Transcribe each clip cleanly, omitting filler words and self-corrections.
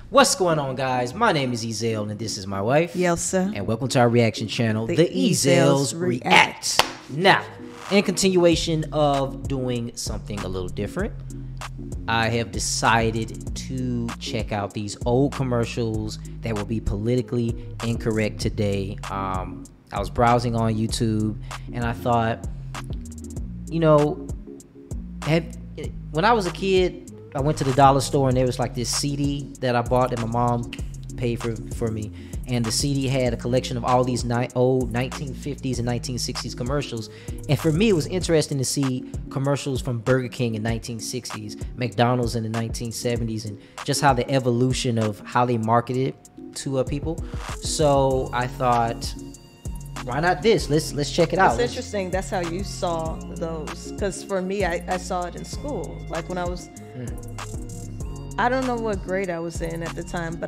What's going on, guys? My name is Ezel, and this is my wife, Yelsa. and welcome to our reaction channel, The Ezels Ezels React. Now, in continuation of doing something a little different, I have decided to check out these old commercials that will be politically incorrect today. I was browsing on YouTube, and I thought, you know, when I was a kid, I went to the dollar store and there was like this CD that I bought that my mom paid for me, and the CD had a collection of all these old 1950s and 1960s commercials. And for me, it was interesting to see commercials from Burger King in 1960s, McDonald's in the 1970s, and just how the evolution of how they marketed to people. So I thought, why not this? Let's check it out. It's interesting. That's how you saw those. Because for me, I saw it in school. Like when I was, I don't know what grade I was in at the time, but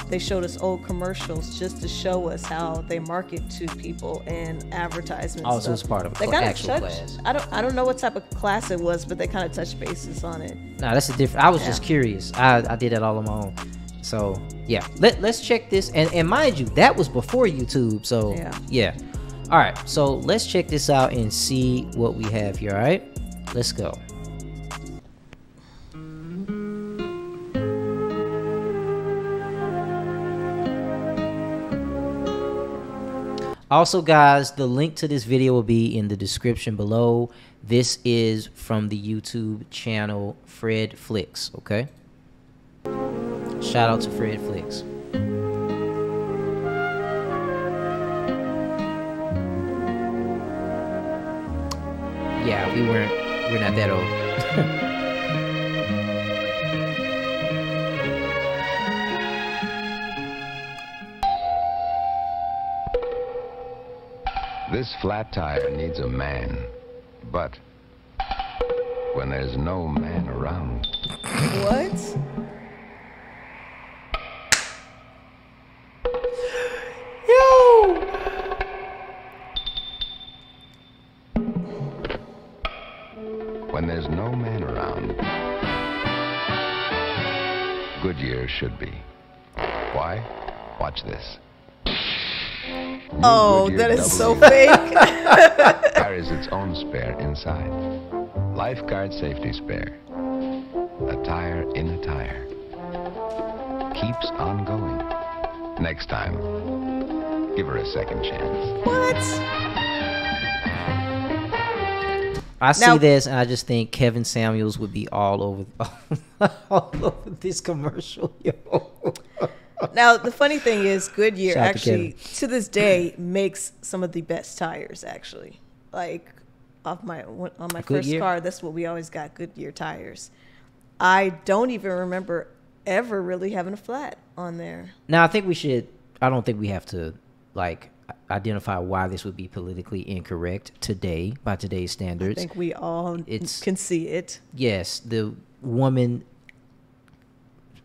they showed us old commercials just to show us how they market to people and advertisements. Oh, so it's part of an actual class. I don't know what type of class it was, but they kind of touched bases on it. Nah, that's a different. I was just curious. I did that all on my own. So yeah, let's check this, and mind you, that was before YouTube. So yeah. All right, so let's check this out and see what we have here. All right, let's go. Also, guys, the link to this video will be in the description below. This is from the YouTube channel Fred Flicks. Okay. Shout out to Fred Flicks. Yeah, we're not that old. This flat tire needs a man, but when there's no man around. What? When there's no man around, Goodyear should be. Why? Watch this. Oh, Goodyear that is Double so fake. carries its own spare inside. Lifeguard safety spare. A tire in a tire. Keeps on going. Next time, give her a second chance. What? I see this and I just think Kevin Samuels would be all over this commercial, yo. Now the funny thing is, Goodyear actually to this day makes some of the best tires. Actually, like on my first car, that's what we always got, Goodyear tires. I don't even remember ever really having a flat on there. Now I think we should. I don't think we have to like identify why this would be politically incorrect today by today's standards. I think we all can see it. Yes, the woman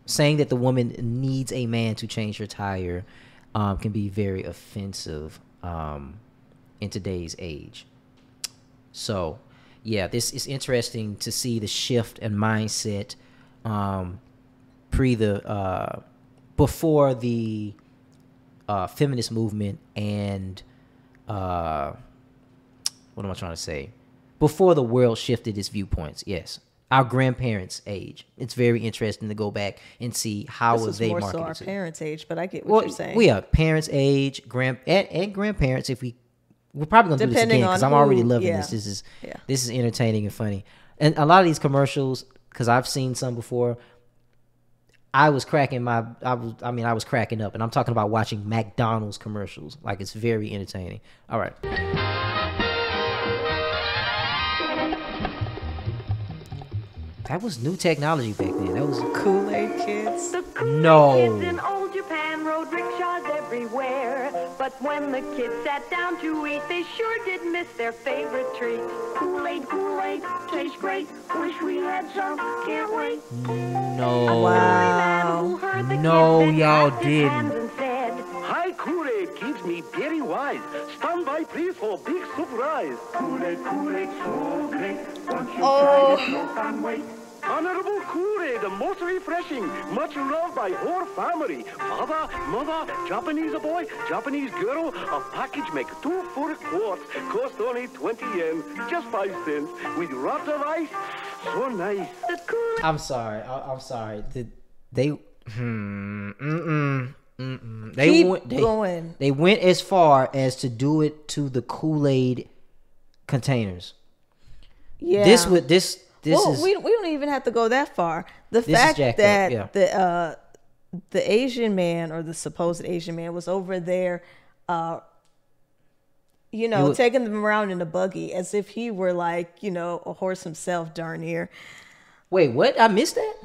saying that the woman needs a man to change her tire can be very offensive in today's age. So yeah, this is interesting to see the shift in mindset before the feminist movement and what am I trying to say? Before the world shifted its viewpoints. Yes, our grandparents' age. It's very interesting to go back and see how was they marketed. More so our parents' age, but I get what you're saying. We have parents' age, and grandparents. We're probably gonna do this again because I'm already loving this. This is entertaining and funny. And a lot of these commercials, because I've seen some before, I was cracking up, and I'm talking about watching McDonald's commercials. Like, it's very entertaining. All right. That was new technology back then. That was KoolAid kids. The KoolAid kids in old Japan rode rickshaws everywhere. But when the kids sat down to eat, they sure did miss their favorite treat. KoolAid, KoolAid, tastes great. Wish we had some, can't wait. No. Wow. No, y'all didn't. Hi, KoolAid keeps me very wise. Stand by, please, for big surprise. KoolAid, KoolAid, so great. Won't you try it? No fun, wait. Honorable KoolAid, the most refreshing, much loved by whole family. Father, mother, Japanese boy, Japanese girl. A package make 2 full quarts, cost only 20 yen, just 5 cents, with lots of ice. So nice. I'm sorry. I'm sorry. They They went as far as to do it to the KoolAid containers. Yeah. This well, is we don't even have to go that far. The fact that the Asian man, or the supposed Asian man, was over there taking them around in a buggy as if he were like, a horse himself, darn near. Wait, what? I missed that?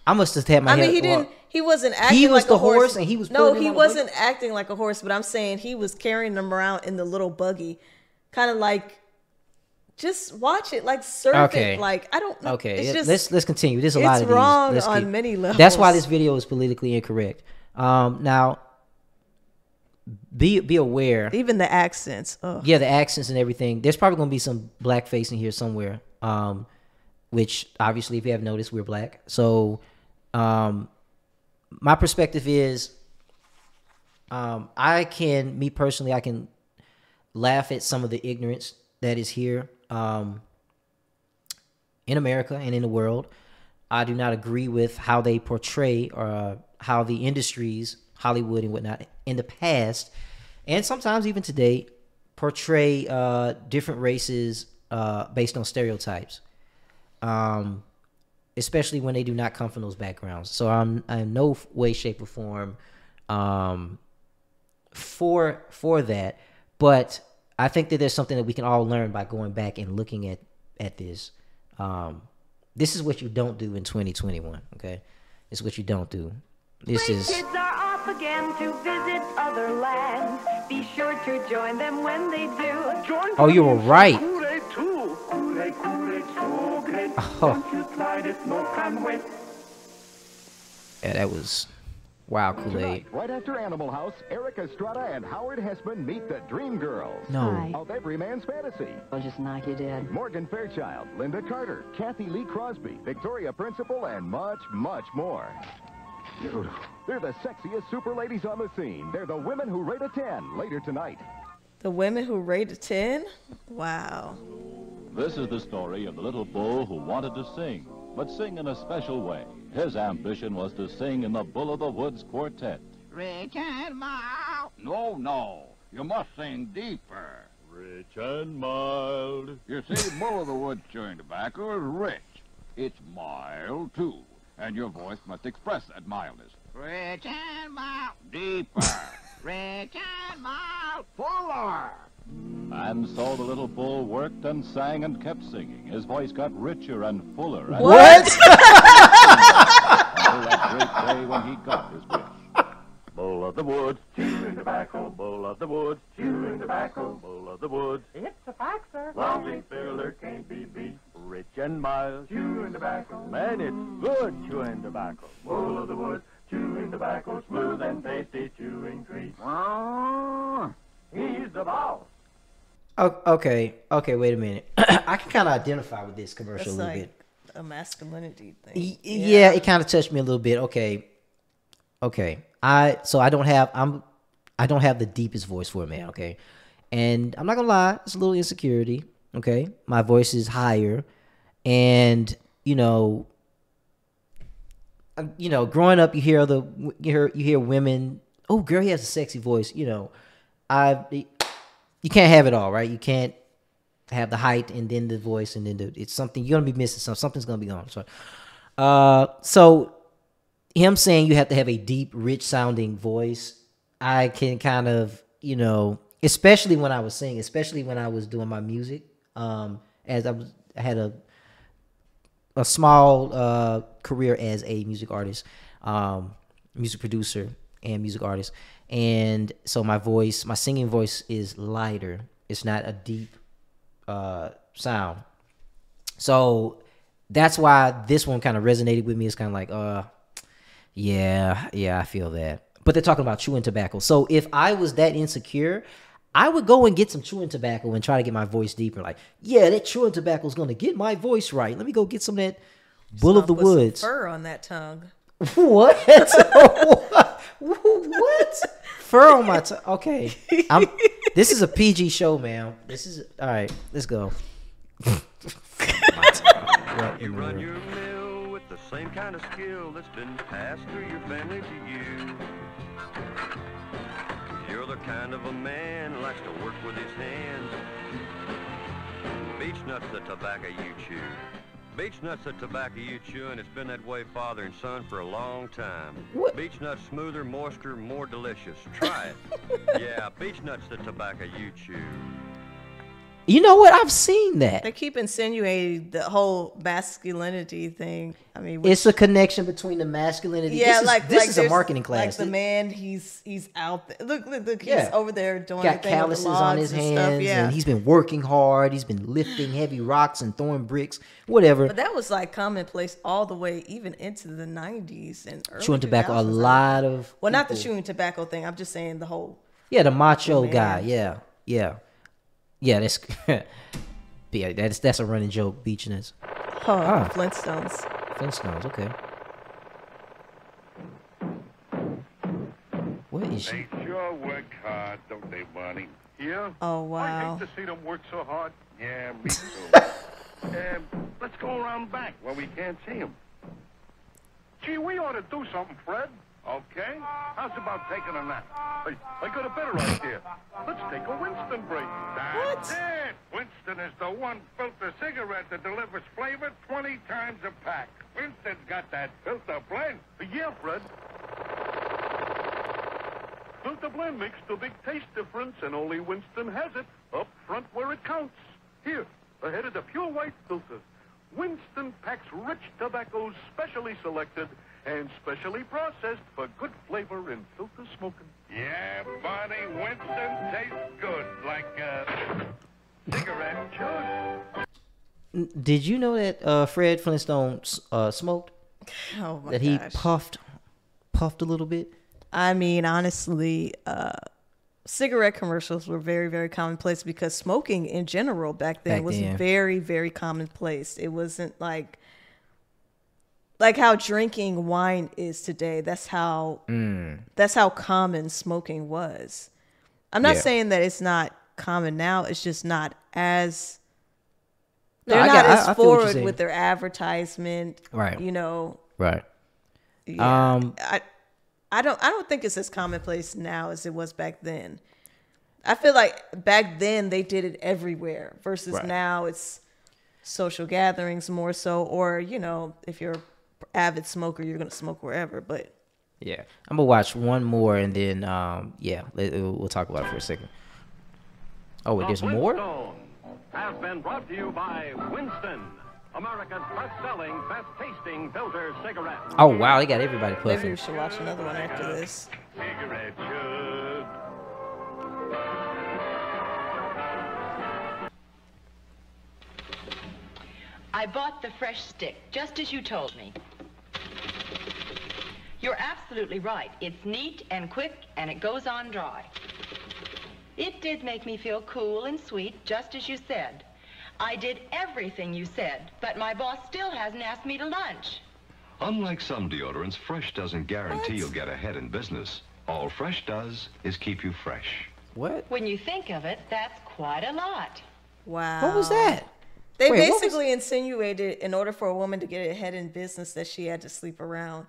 I must have had my head. He wasn't acting he was like the a horse. And he was he wasn't acting like a horse, but I'm saying he was carrying them around in the little buggy. Kind of like, just watch it, like surf it. Like, I don't know. Okay, it's just, let's continue. There's a lot of these. It's wrong on many levels. That's why this video is politically incorrect. Now, be aware. Even the accents. Ugh. Yeah, the accents and everything. There's probably going to be some blackface in here somewhere. Which obviously, if you have noticed, we're black. So, my perspective is, I can laugh at some of the ignorance that is here in America and in the world. I do not agree with how they portray or how the industries, Hollywood and whatnot, in the past, and sometimes even today, portray different races based on stereotypes. Especially when they do not come from those backgrounds. So I'm in no way, shape, or form for that. But I think that there's something that we can all learn by going back and looking at this. This is what you don't do in 2021. Okay, it's what you don't do. This is. Kids are off again to visit other lands. Be sure to join them when they do. Oh, you were right. KoolAid too. KoolAid, so great. Oh. You tried it, no can wait. Yeah, that was wow, KoolAid. Right after Animal House, Eric Estrada and Howard Hessman meet the Dream Girls. No. Of every man's fantasy. I'll just knock you dead. Morgan Fairchild, Linda Carter, Kathy Lee Crosby, Victoria Principal, and much, much more. Beautiful. They're the sexiest super ladies on the scene. They're the women who rate a 10 later tonight. The women who rate a 10? Wow. This is the story of the little bull who wanted to sing, but sing in a special way. His ambition was to sing in the Bull of the Woods Quartet. Rich and mild. No. You must sing deeper. Rich and mild. You see, Bull of the Woods chewing tobacco is rich. It's mild, too. And your voice must express that mildness. Rich and mild. Deeper. Rich and mild. Fuller. And so the little bull worked and sang and kept singing. His voice got richer and fuller. And What? until that great day when he got his wish. Bull of the woods, chewing tobacco. Bull of the woods, chewing tobacco. Bull of the woods, It's a fact, sir. long filler can't be beat. Rich and mild, chewing tobacco. Man, it's good chewing tobacco. Bull of the woods, chewing tobacco. Smooth and tasty chewing treat. He's the boss. Okay, wait a minute. I can kind of identify with this commercial That's a little like bit. a masculinity thing. Yeah, it kind of touched me a little bit. Okay. I don't have the deepest voice for a man. Okay, and I'm not gonna lie, it's a little insecurity. Okay, my voice is higher, and growing up, you hear women. Oh, girl, he has a sexy voice. You can't have it all, right? You can't have the height and then the voice and then it's something you're gonna be missing. Something's gonna be gone. So him saying you have to have a deep, rich sounding voice, I can kind of, especially when I was singing, especially when I was doing my music, as I had a small career as a music artist, music producer and music artist. And so my singing voice is lighter. It's not a deep sound. So that's why this one kind of resonated with me. It's kind of like, yeah, I feel that. But they're talking about chewing tobacco. So if I was that insecure, I would go and get some chewing tobacco and try to get my voice deeper. Like, yeah, that chewing tobacco is going to get my voice right. Let me go get some of that Bull of the Woods. Fur on that tongue. What? What? Fur on my tongue. Okay. This is a PG show, man. This is all right. Let's go. You run your mill with the same kind of skill that's been passed through your family to you. You're the kind of a man who likes to work with his hands. Beechnut's the tobacco you chew. Beechnut's the tobacco you chew, and it's been that way, father and son, for a long time. What? Beechnut's smoother, moister, more delicious. Try it. Yeah, Beechnut's the tobacco you chew. You know what? I've seen that. They keep insinuating the whole masculinity thing. I mean, it's a connection between the masculinity. Yeah, this is a marketing class. Like the man, he's out there. Look, he's over there doing. Got calluses on his hands, and he's been working hard. He's been lifting heavy rocks and throwing bricks, whatever. But that was like commonplace all the way even into the 90s and early chewing tobacco. 2000s. A lot of not the chewing tobacco thing. I'm just saying the whole. Yeah, the macho guy. Yeah. That's that's a running joke. Beechnut's. Flintstones. Flintstones. Okay. What is she? They sure work hard, don't they, Bonnie? Yeah. Oh wow. I hate to see them work so hard. Yeah, me too. Let's go around back where we can't see them. Gee, we ought to do something, Fred. Okay. How's about taking a nap? Hey, I got a better idea. Let's take a Winston break. That's it. Winston is the one filter cigarette that delivers flavor 20 times a pack. Winston's got that filter blend. Yeah, Fred. Filter blend makes the big taste difference, and only Winston has it up front where it counts. Here, ahead of the pure white filter. Winston packs rich tobaccos specially selected and specially processed for good flavor in filter smoking. Yeah, Bonnie, Winston tastes good, like cigarette should. Did you know that Fred Flintstone smoked? Oh my that he gosh. puffed a little bit? I mean, honestly, cigarette commercials were very, very commonplace because smoking in general back then was very, very commonplace. It wasn't like how drinking wine is today. That's how common smoking was. I'm not saying that it's not common now. It's just not as they're not as forward with their advertisement. Right. You know. Right. Yeah. I don't think it's as commonplace now as it was back then. I feel like back then they did it everywhere versus now it's social gatherings more so, or if you're an avid smoker, you're gonna smoke wherever. But yeah, I'm gonna watch one more and then we'll talk about it for a second. Oh, wait, there's more? Flintstones has been brought to you by Winston, America's best-selling, best-tasting filter cigarette. Oh wow, they got everybody puffing. Maybe we should watch another one after this. Cigarette should. I bought the fresh stick, just as you told me. You're absolutely right. It's neat and quick, and it goes on dry. It did make me feel cool and sweet, just as you said. I did everything you said, but my boss still hasn't asked me to lunch. Unlike some deodorants, Fresh doesn't guarantee you'll get ahead in business. All Fresh does is keep you fresh. What? When you think of it, that's quite a lot. Wow. What was that? They basically insinuated in order for a woman to get ahead in business that she had to sleep around.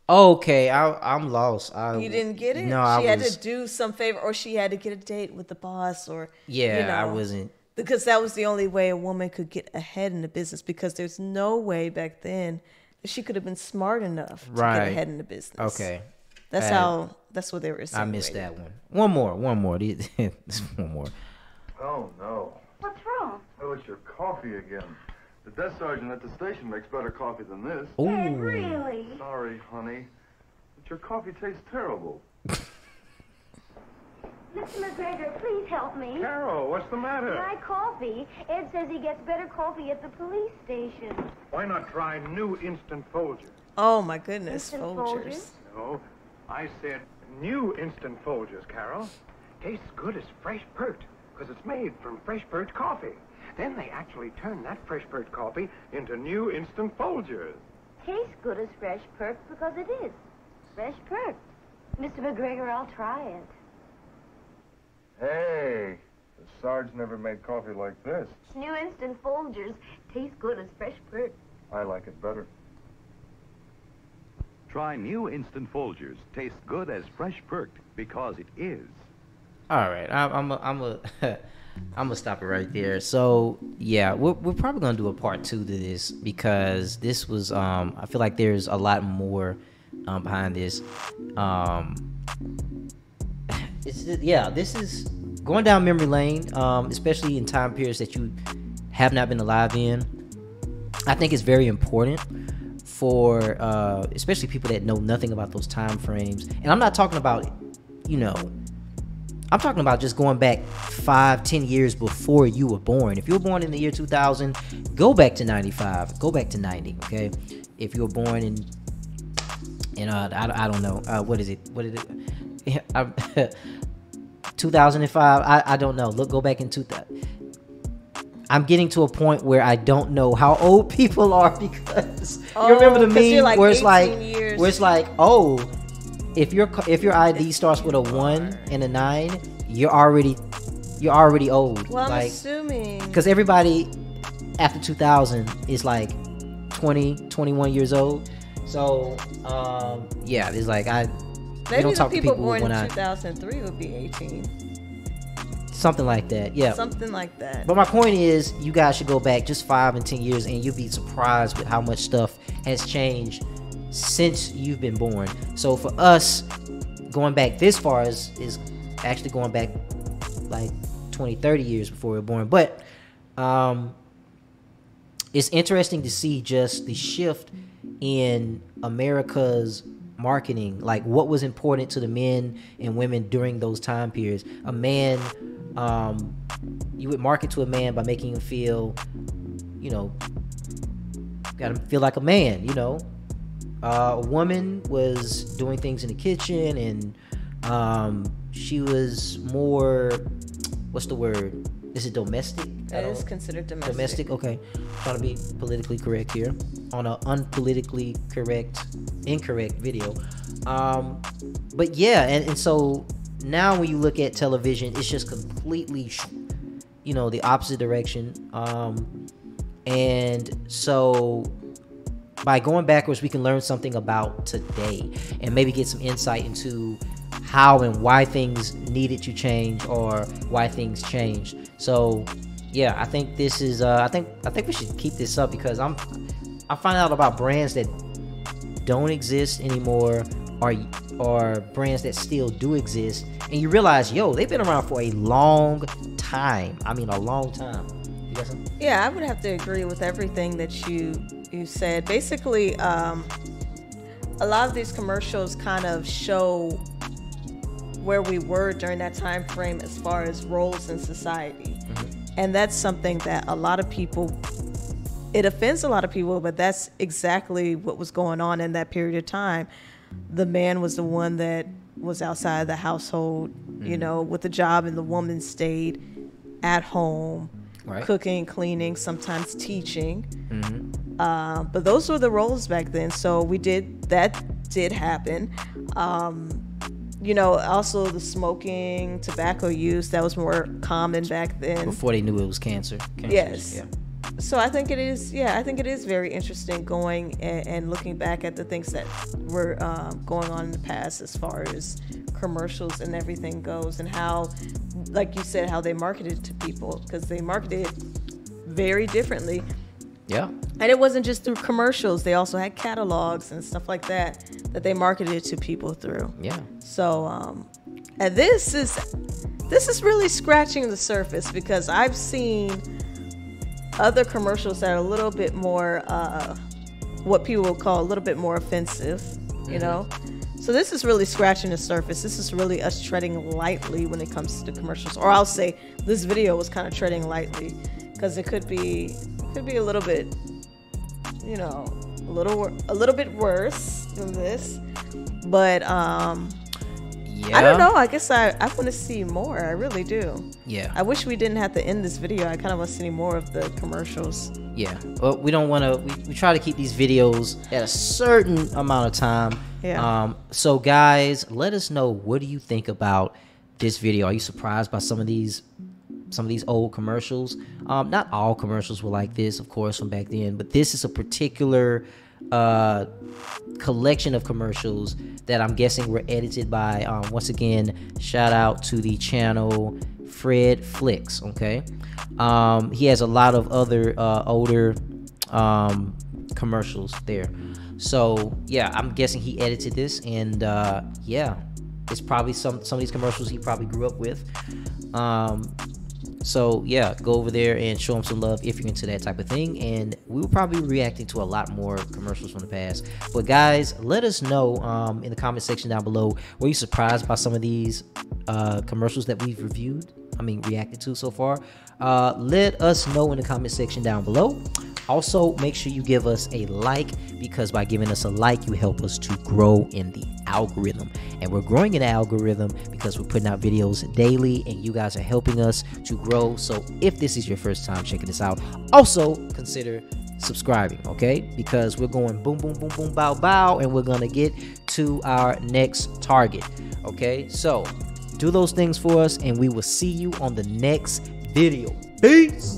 Okay, I'm lost. You didn't get it? No, she had to do some favor, or she had to get a date with the boss, or I wasn't. Because that was the only way a woman could get ahead in the business, because there's no way back then that she could have been smart enough to get ahead in the business. Okay. That's what they were saying. I missed that one. One more. This one more. Oh, no. What's wrong? Oh, it's your coffee again. The desk sergeant at the station makes better coffee than this. Ooh. Ed, really? Sorry, honey. But your coffee tastes terrible. Mr. McGregor, please help me. Carol, what's the matter? My coffee. Ed says he gets better coffee at the police station. Why not try new instant Folgers? Oh, my goodness. Instant Folgers. No, I said new instant Folgers, Carol. Tastes good as fresh perked, because it's made from fresh perked coffee. Then they actually turn that fresh perked coffee into new instant Folgers. Tastes good as fresh perked because it is. Fresh perked. Mr. McGregor, I'll try it. Hey, the Sarge never made coffee like this. New instant Folgers. Tastes good as fresh perked. I like it better. Try new instant Folgers. Tastes good as fresh perked because it is. All right, I'm gonna stop it right there. So yeah, we're probably gonna do a part 2 to this because this was I feel like there's a lot more behind this. This is going down memory lane, especially in time periods that you have not been alive in. I think it's very important for especially people that know nothing about those time frames. And I'm not talking about, I'm talking about just going back 5-10 years before you were born. If you were born in the year 2000, go back to 95, go back to 90. Okay, if you were born in I don't know, what is it 2005, I don't know, go back in 2000. I'm getting to a point where I don't know how old people are because you remember the meme like where it's like, oh, if your ID starts with a 1 and a 9, you're already old. Well, I'm like, assuming because everybody after 2000 is like 20, 21 years old. So yeah, it's like maybe don't talk the people born in 2003 would be 18. Something like that, yeah. Something like that. But my point is, you guys should go back just 5 and 10 years, and you'll be surprised with how much stuff has changed since you've been born. So for us, going back this far is actually going back like 20, 30 years before we were born. But it's interesting to see just the shift in America's marketing, like what was important to the men and women during those time periods. A man, you would market to a man by making him feel, gotta feel like a man. A woman was doing things in the kitchen, and she was more, what's the word? Is it domestic? That is considered domestic. Domestic, okay. Trying to be politically correct here on an unpolitically incorrect video. But yeah, and so now when you look at television, it's just completely, the opposite direction. And so by going backwards, we can learn something about today and maybe get some insight into how and why things needed to change or why things changed. So yeah, I think this is I think we should keep this up because I find out about brands that don't exist anymore or brands that still do exist, and you realize, they've been around for a long time. I mean, a long time. You got something? Yeah, I would have to agree with everything that you said. Basically, a lot of these commercials kind of show where we were during that time frame as far as roles in society. And that's something that a lot of people, it offends a lot of people, but that's exactly what was going on in that period of time. The man was the one that was outside the household, with the job, and the woman stayed at home, cooking, cleaning, sometimes teaching. But those were the roles back then. So that did happen. Also the smoking, tobacco use, that was more common back then. Before they knew it was cancer. Yes. Yeah. So I think it is very interesting going and looking back at the things that were going on in the past as far as commercials and everything goes, and how, like you said, how they marketed to people, because they marketed very differently. Yeah. And it wasn't just through commercials. They also had catalogs and stuff like that they marketed to people through. Yeah. So, and this is really scratching the surface, because I've seen other commercials that are a little bit more, what people would call a little bit more offensive, So this is really scratching the surface. This is really us treading lightly when it comes to commercials. Or I'll say this video was kind of treading lightly, because it could be a little bit, a little bit worse than this. But I don't know. I guess I want to see more. I really do. Yeah. I wish we didn't have to end this video. I kind of want to see more of the commercials. Yeah. Well, we don't want to. We try to keep these videos at a certain amount of time. Yeah. So guys, let us know, what do you think about this video? Are you surprised by some of these old commercials? Not all commercials were like this, of course, from back then, but this is a particular collection of commercials that I'm guessing were edited by once again, shout out to the channel Fred Flicks. Okay. He has a lot of other older commercials there. So yeah, I'm guessing he edited this, and yeah, it's probably some of these commercials he probably grew up with. So yeah, go over there and show him some love if you're into that type of thing, and we will probably be reacting to a lot more commercials from the past. But guys, let us know in the comment section down below, were you surprised by some of these commercials that we've reacted to so far? Let us know in the comment section down below. Also, make sure you give us a like, because by giving us a like, you help us to grow in the algorithm. And we're growing in the algorithm because we're putting out videos daily, and you guys are helping us to grow. So if this is your first time checking this out, also consider subscribing, okay? Because we're going boom, boom, boom, boom, bow, bow, and we're gonna get to our next target, okay? So do those things for us, and we will see you on the next video. Peace.